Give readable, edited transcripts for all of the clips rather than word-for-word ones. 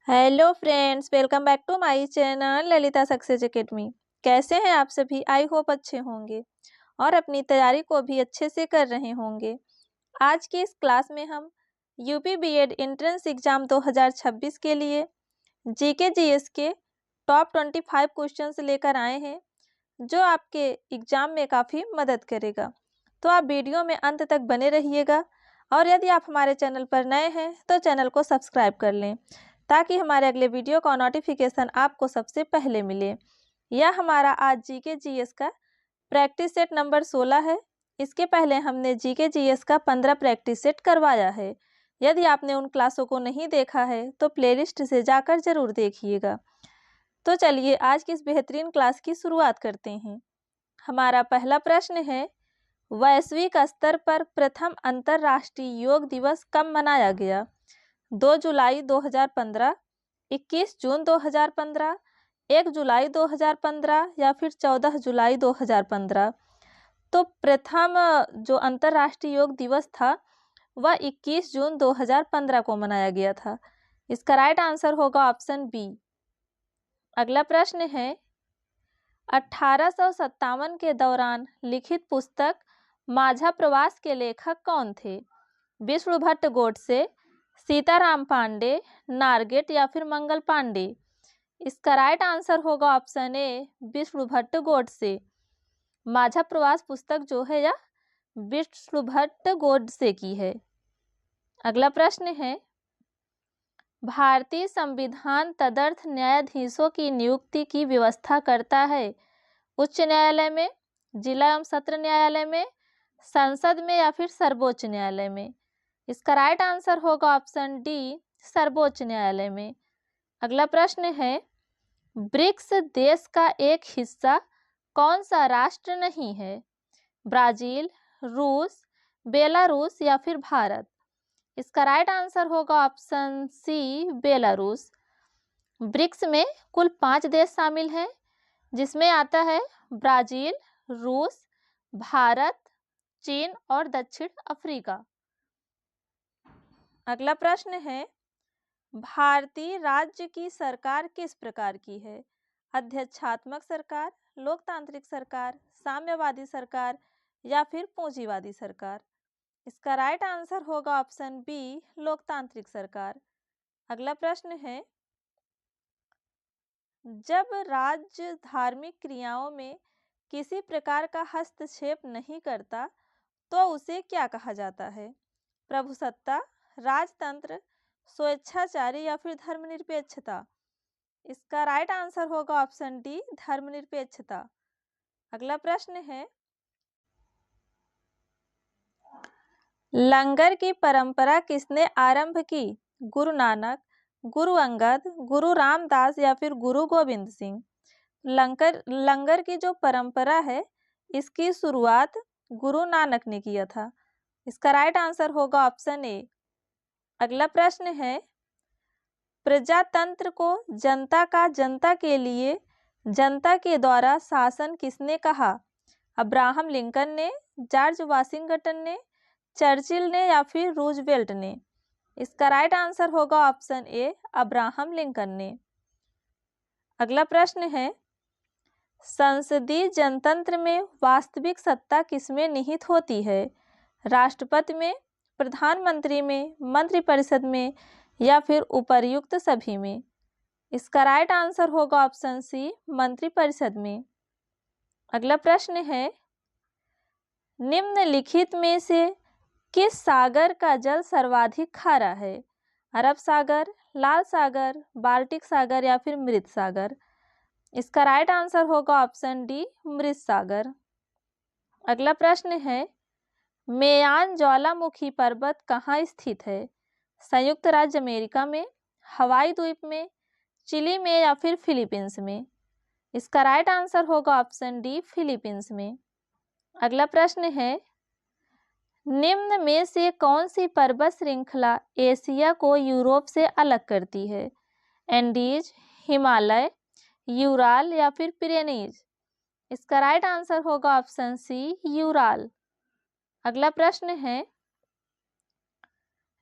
Hello friends, welcome back to my channel Lalita success academy. कैसे हैं आप सभी? आई होप अच्छे होंगे और अपनी तैयारी को भी अच्छे से कर रहे होंगे। आज की इस क्लास में हम यूपी बीएड एंट्रेंस एग्जाम 2026 के लिए जीके जीएस के टॉप 25 क्वेश्चंस लेकर आए हैं, जो आपके एग्जाम में काफ़ी मदद करेगा। तो आप वीडियो में अंत तक बने रहिएगा और यदि आप हमारे चैनल पर नए हैं तो चैनल को सब्सक्राइब कर लें, ताकि हमारे अगले वीडियो का नोटिफिकेशन आपको सबसे पहले मिले। यह हमारा आज जीके जीएस का प्रैक्टिस सेट नंबर 16 है। इसके पहले हमने जीके जीएस का 15 प्रैक्टिस सेट करवाया है। यदि आपने उन क्लासों को नहीं देखा है तो प्लेलिस्ट से जाकर जरूर देखिएगा। तो चलिए आज की इस बेहतरीन क्लास की शुरुआत करते हैं। हमारा पहला प्रश्न है, वैश्विक स्तर पर प्रथम अंतर्राष्ट्रीय योग दिवस कब मनाया गया? 2 जुलाई 2015, 21 जून 2015, 1 जुलाई 2015 या फिर 14 जुलाई 2015। तो प्रथम जो अंतर्राष्ट्रीय योग दिवस था वह 21 जून 2015 को मनाया गया था। इसका राइट आंसर होगा ऑप्शन बी। अगला प्रश्न है, 1857 के दौरान लिखित पुस्तक माझा प्रवास के लेखक कौन थे? विष्णु भट्ट गोडसे, सीताराम पांडे, नारगेट या फिर मंगल पांडे। इसका राइट आंसर होगा ऑप्शन ए, विष्णु भट्ट गोडसे। माझा प्रवास पुस्तक जो है यह विष्णु भट्ट गोडसे की है। अगला प्रश्न है, भारतीय संविधान तदर्थ न्यायाधीशों की नियुक्ति की व्यवस्था करता है? उच्च न्यायालय में, जिला एवं सत्र न्यायालय में, संसद में या फिर सर्वोच्च न्यायालय में। इसका राइट आंसर होगा ऑप्शन डी, सर्वोच्च न्यायालय में। अगला प्रश्न है, ब्रिक्स देश का एक हिस्सा कौन सा राष्ट्र नहीं है? ब्राजील, रूस, बेलारूस या फिर भारत। इसका राइट आंसर होगा ऑप्शन सी, बेलारूस। ब्रिक्स में कुल 5 देश शामिल हैं, जिसमें आता है ब्राजील, रूस, भारत, चीन और दक्षिण अफ्रीका। अगला प्रश्न है, भारतीय राज्य की सरकार किस प्रकार की है? अध्यक्षात्मक सरकार, लोकतांत्रिक सरकार, साम्यवादी सरकार या फिर पूंजीवादी सरकार। इसका राइट आंसर होगा ऑप्शन बी, लोकतांत्रिक सरकार। अगला प्रश्न है, जब राज्य धार्मिक क्रियाओं में किसी प्रकार का हस्तक्षेप नहीं करता तो उसे क्या कहा जाता है? प्रभुसत्ता, राजतंत्र, स्वेच्छाचारी या फिर धर्मनिरपेक्षता। इसका राइट आंसर होगा ऑप्शन डी, धर्मनिरपेक्षता। अगला प्रश्न है, लंगर की परंपरा किसने आरंभ की? गुरु नानक, गुरु अंगद, गुरु रामदास या फिर गुरु गोविंद सिंह। लंगर की जो परंपरा है इसकी शुरुआत गुरु नानक ने किया था। इसका राइट आंसर होगा ऑप्शन ए। अगला प्रश्न है, प्रजातंत्र को जनता का जनता के लिए जनता के द्वारा शासन किसने कहा? अब्राहम लिंकन ने, जॉर्ज वाशिंगटन ने, चर्चिल ने या फिर रूजवेल्ट ने। इसका राइट आंसर होगा ऑप्शन ए, अब्राहम लिंकन ने। अगला प्रश्न है, संसदीय जनतंत्र में वास्तविक सत्ता किसमें निहित होती है? राष्ट्रपति में, प्रधानमंत्री में, मंत्रिपरिषद में या फिर उपर्युक्त सभी में। इसका राइट आंसर होगा ऑप्शन सी, मंत्रिपरिषद में। अगला प्रश्न है, निम्नलिखित में से किस सागर का जल सर्वाधिक खारा है? अरब सागर, लाल सागर, बाल्टिक सागर या फिर मृत सागर। इसका राइट आंसर होगा ऑप्शन डी, मृत सागर। अगला प्रश्न है, मेयान ज्वालामुखी पर्वत कहाँ स्थित है? संयुक्त राज्य अमेरिका में, हवाई द्वीप में, चिली में या फिर फिलीपींस में। इसका राइट आंसर होगा ऑप्शन डी, फिलीपींस में। अगला प्रश्न है, निम्न में से कौन सी पर्वत श्रृंखला एशिया को यूरोप से अलग करती है? एंडीज, हिमालय, यूराल या फिर पिरेनीज। इसका राइट आंसर होगा ऑप्शन सी, यूराल। अगला प्रश्न है,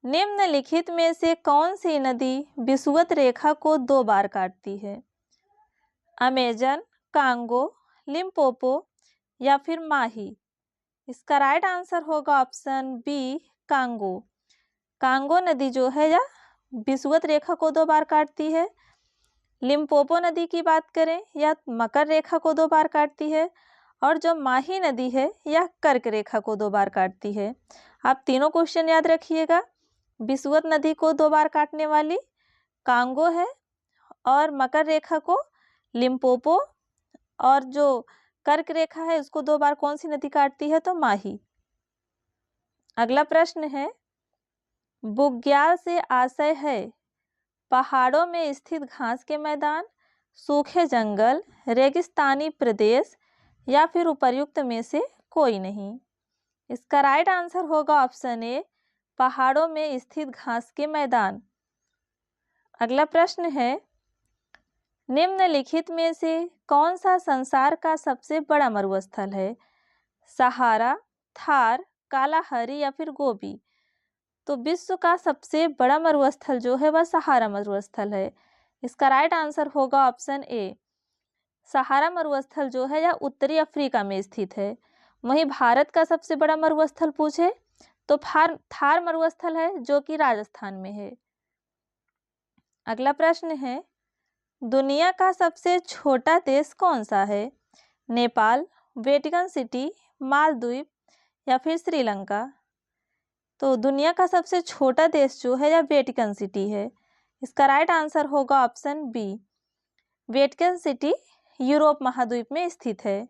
निम्नलिखित में से कौन सी नदी विषुवत रेखा को 2 बार काटती है? अमेजन, कांगो, लिम्पोपो या फिर माही? इसका राइट आंसर होगा ऑप्शन बी, कांगो। कांगो नदी जो है यह विषुवत रेखा को 2 बार काटती है। लिम्पोपो नदी की बात करें, यह मकर रेखा को 2 बार काटती है, और जो माही नदी है यह कर्क रेखा को 2 बार काटती है। आप तीनों क्वेश्चन याद रखिएगा। विषुवत नदी को 2 बार काटने वाली कांगो है, और मकर रेखा को लिम्पोपो, और जो कर्क रेखा है उसको 2 बार कौन सी नदी काटती है? तो माही। अगला प्रश्न है, बुग्याल से आशय है पहाड़ों में स्थित घास के मैदान, सूखे जंगल, रेगिस्तानी प्रदेश या फिर उपर्युक्त में से कोई नहीं? इसका राइट आंसर होगा ऑप्शन ए, पहाड़ों में स्थित घास के मैदान। अगला प्रश्न है, निम्नलिखित में से कौन सा संसार का सबसे बड़ा मरुस्थल है? सहारा, थार, कालाहरी या फिर गोबी? तो विश्व का सबसे बड़ा मरुस्थल जो है वह सहारा मरुस्थल है। इसका राइट आंसर होगा ऑप्शन ए। सहारा मरुस्थल जो है यह उत्तरी अफ्रीका में स्थित है। वहीं भारत का सबसे बड़ा मरुस्थल पूछे तो थार मरुस्थल है जो कि राजस्थान में है। अगला प्रश्न है, दुनिया का सबसे छोटा देश कौन सा है? नेपाल, वेटिकन सिटी, मालदीव या फिर श्रीलंका? तो दुनिया का सबसे छोटा देश जो है यह वेटिकन सिटी है। इसका राइट आंसर होगा ऑप्शन बी। वेटिकन सिटी यूरोप महाद्वीप में स्थित है।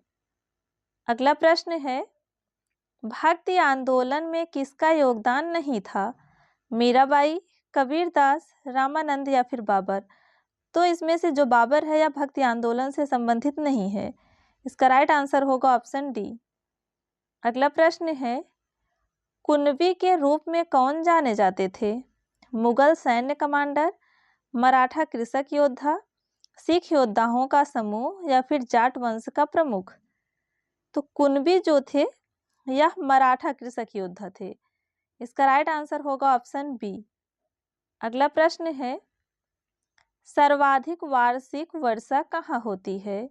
अगला प्रश्न है, भक्ति आंदोलन में किसका योगदान नहीं था? मीराबाई, कबीरदास, रामानंद या फिर बाबर? तो इसमें से जो बाबर है यह भक्ति आंदोलन से संबंधित नहीं है। इसका राइट आंसर होगा ऑप्शन डी। अगला प्रश्न है, कुणबी के रूप में कौन जाने जाते थे? मुगल सैन्य कमांडर, मराठा कृषक योद्धा, सिख योद्धाओं का समूह या फिर जाट वंश का प्रमुख? तो कुणबी जो थे यह मराठा कृषक योद्धा थे। इसका राइट आंसर होगा ऑप्शन बी। अगला प्रश्न है, सर्वाधिक वार्षिक वर्षा कहाँ होती है?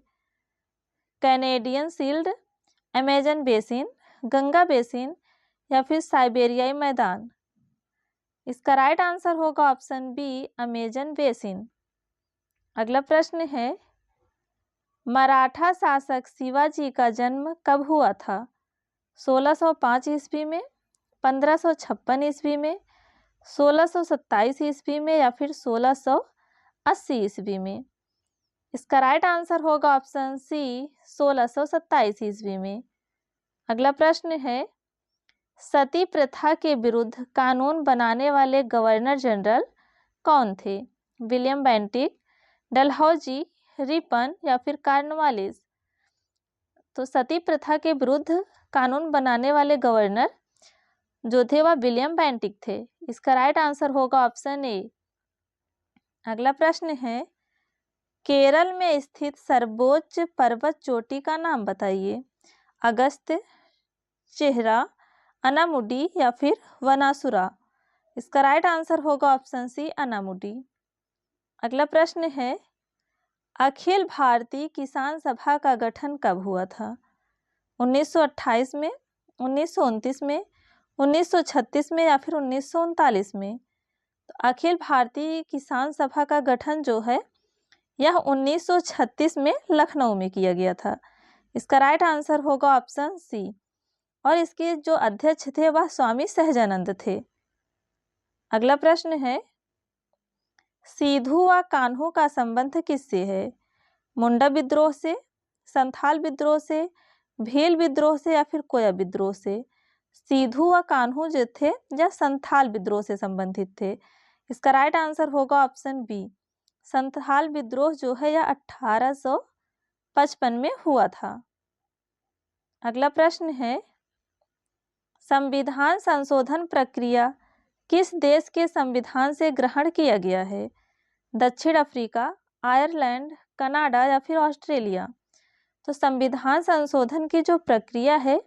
Canadian shield, Amazon basin, Ganga basin या फिर साइबेरियाई मैदान? इसका राइट आंसर होगा ऑप्शन बी, अमेजन बेसिन। अगला प्रश्न है, मराठा शासक शिवाजी का जन्म कब हुआ था? 1605 ईस्वी में, 1556 ईस्वी में, 1627 ईस्वी में या फिर 1680 ईस्वी में? इसका राइट आंसर होगा ऑप्शन सी, 1627 ईस्वी में। अगला प्रश्न है, सती प्रथा के विरुद्ध कानून बनाने वाले गवर्नर जनरल कौन थे? विलियम बेंटिक, डलहौजी, रिपन या फिर कॉर्नवालिस? तो सती प्रथा के विरुद्ध कानून बनाने वाले गवर्नर जो थे वह विलियम बेंटिक थे। इसका राइट आंसर होगा ऑप्शन ए। अगला प्रश्न है, केरल में स्थित सर्वोच्च पर्वत चोटी का नाम बताइए। अगस्त्य, चेहरा, अनामुडी या फिर वनासुरा? इसका राइट आंसर होगा ऑप्शन सी, अनामुडी। अगला प्रश्न है, अखिल भारतीय किसान सभा का गठन कब हुआ था? 1928 में, 1929 में, 1936 में या फिर 1939 में? तो अखिल भारतीय किसान सभा का गठन जो है यह 1936 में लखनऊ में किया गया था। इसका राइट आंसर होगा ऑप्शन सी, और इसके जो अध्यक्ष थे वह स्वामी सहजानंद थे। अगला प्रश्न है, सिद्धू व कान्हू का संबंध किससे है? मुंडा विद्रोह से, संथाल विद्रोह से, भील विद्रोह से या फिर कोया विद्रोह से? सिद्धू व कान्हू जो थे यह संथाल विद्रोह से संबंधित थे। इसका राइट आंसर होगा ऑप्शन बी। संथाल विद्रोह जो है यह 1855 में हुआ था। अगला प्रश्न है, संविधान संशोधन प्रक्रिया किस देश के संविधान से ग्रहण किया गया है? दक्षिण अफ्रीका, आयरलैंड, कनाडा या फिर ऑस्ट्रेलिया? तो संविधान संशोधन की जो प्रक्रिया है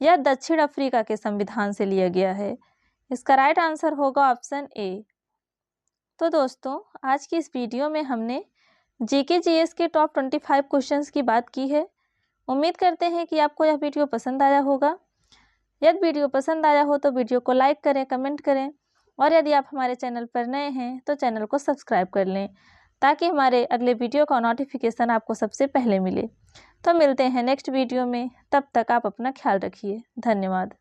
यह दक्षिण अफ्रीका के संविधान से लिया गया है। इसका राइट आंसर होगा ऑप्शन ए। तो दोस्तों, आज की इस वीडियो में हमने जीके जीएस के टॉप 25 क्वेश्चंस की बात की है। उम्मीद करते हैं कि आपको यह वीडियो पसंद आया होगा। यदि वीडियो पसंद आया हो तो वीडियो को लाइक करें, कमेंट करें, और यदि आप हमारे चैनल पर नए हैं तो चैनल को सब्सक्राइब कर लें ताकि हमारे अगले वीडियो का नोटिफिकेशन आपको सबसे पहले मिले। तो मिलते हैं नेक्स्ट वीडियो में, तब तक आप अपना ख्याल रखिए। धन्यवाद।